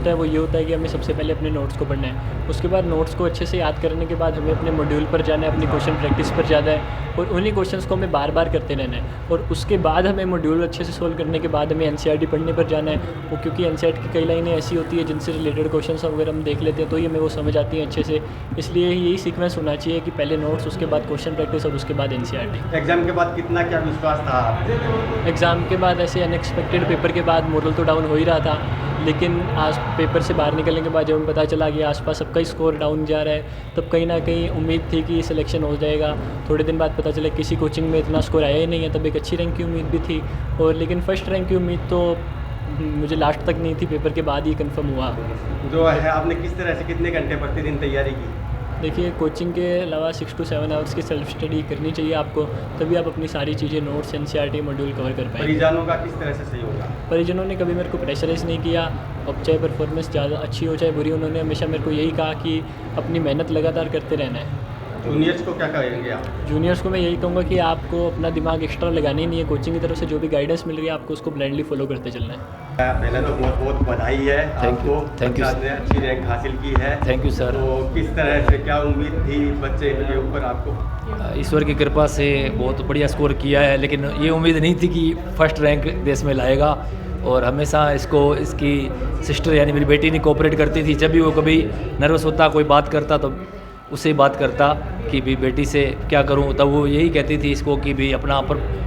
होता है वो ये होता है कि हमें सबसे पहले अपने नोट्स को पढ़ना है, उसके बाद नोट्स को अच्छे से याद करने के बाद हमें अपने मॉड्यूल पर जाना है, अपनी क्वेश्चन प्रैक्टिस पर जाना है और उन्हीं क्वेश्चंस को हमें बार बार करते रहना है। और उसके बाद हमें मॉड्यूल अच्छे से सोल्व करने के बाद हमें एनसीईआरटी पढ़ने पर जाना है। वो क्योंकि एनसीईआरटी की कई लाइनें ऐसी होती है जिनसे रिलेटेड क्वेश्चंस अगर हम देख लेते हैं तो ही हमें वो समझ आती हैं अच्छे से। इसलिए यही सीक्वेंस होना चाहिए कि पहले नोट्स, उसके बाद क्वेश्चन प्रैक्टिस और उसके बाद एनसीईआरटी। एग्जाम के बाद कितना क्या विश्वास था आपको? एग्ज़ाम के बाद ऐसे अनएक्सपेक्टेड पेपर के बाद मोरल तो डाउन हो ही रहा था, लेकिन आज पेपर से बाहर निकलने के बाद जब हमें पता चला कि आसपास सबका ही स्कोर डाउन जा रहा है, तब कहीं ना कहीं उम्मीद थी कि सिलेक्शन हो जाएगा। थोड़े दिन बाद पता चला किसी कोचिंग में इतना स्कोर आया ही नहीं है, तब एक अच्छी रैंक की उम्मीद भी थी। और लेकिन फ़र्स्ट रैंक की उम्मीद तो मुझे लास्ट तक नहीं थी, पेपर के बाद ही कंफर्म हुआ। जो है आपने किस तरह से कितने घंटे प्रतिदिन तैयारी की? देखिए, कोचिंग के अलावा 6 to 7 आवर्स की सेल्फ स्टडी करनी चाहिए आपको, तभी आप अपनी सारी चीज़ें, नोट्स, एनसीईआरटी मॉड्यूल कवर कर पाएंगे। परिजनों का किस तरह से सहयोग रहा? परिजनों ने कभी मेरे को प्रेशराइज़ नहीं किया। अब चाहे परफॉर्मेंस ज़्यादा अच्छी हो चाहे बुरी, उन्होंने हमेशा मेरे को यही कहा कि अपनी मेहनत लगातार करते रहना है। जूनियर्स को क्या कहेंगे आप? जूनियर्स को मैं यही कहूँगा कि आपको अपना दिमाग एक्स्ट्रा लगाना ही नहीं है, कोचिंग की तरफ से जो भी गाइडेंस मिल रही है आपको उसको ब्लाइंडली फॉलो करते चलना है। पहले तो बहुत बहुत बधाई है आपको, थैंक यू आपने अच्छी रैंक हासिल की है। Thank you sir. तो किस तरह से क्या उम्मीद थी बच्चे के ऊपर आपको? ईश्वर की कृपा से बहुत बढ़िया स्कोर किया है, लेकिन ये उम्मीद नहीं थी कि फर्स्ट रैंक देश में लाएगा। और हमेशा इसकी सिस्टर यानी मेरी बेटी ने कोऑपरेट करती थी, जब भी वो कभी नर्वस होता, कोई बात करता तो उससे बात करता कि भी बेटी से क्या करूं, तब वो यही कहती थी इसको कि भी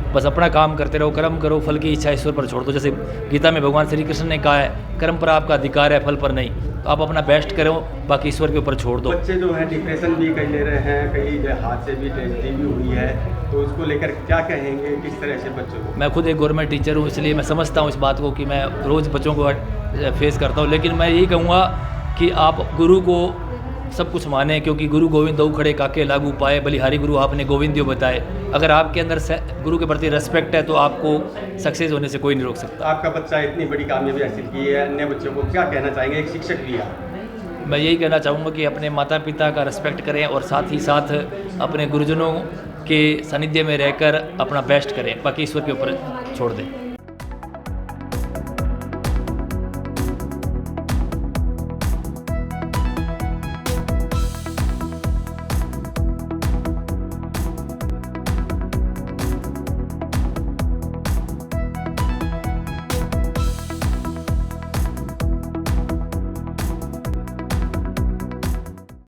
बस अपना काम करते रहो, कर्म करो, फल की इच्छा ईश्वर पर छोड़ दो। जैसे गीता में भगवान श्री कृष्ण ने कहा है, कर्म पर आपका अधिकार है, फल पर नहीं। तो आप अपना बेस्ट करो, बाकी ईश्वर के ऊपर छोड़ दो। बच्चे जो है डिप्रेशन भी कई ले रहे हैं, कई जो हाथ से भी ट्रेजेडी भी हुई है, तो उसको लेकर क्या कहेंगे, किस तरह से बच्चों को? मैं खुद एक गवर्नमेंट टीचर हूँ, इसलिए मैं समझता हूँ इस बात को कि मैं रोज़ बच्चों को फेस करता हूँ। लेकिन मैं यही कहूँगा कि आप गुरु को सब कुछ माने, क्योंकि गुरु गोविंद दो खड़े काके लागू पाए, बलिहारी गुरु आपने गोविंदियो बताए। अगर आपके अंदर गुरु के प्रति रेस्पेक्ट है तो आपको सक्सेस होने से कोई नहीं रोक सकता। आपका बच्चा इतनी बड़ी कामयाबी हासिल की है, अन्य बच्चों को क्या कहना चाहेंगे, एक शिक्षक भी है? मैं यही कहना चाहूँगा कि अपने माता पिता का रेस्पेक्ट करें और साथ ही साथ अपने गुरुजनों के सानिध्य में रहकर अपना बेस्ट करें, बाकी ईश्वर के ऊपर छोड़ दें।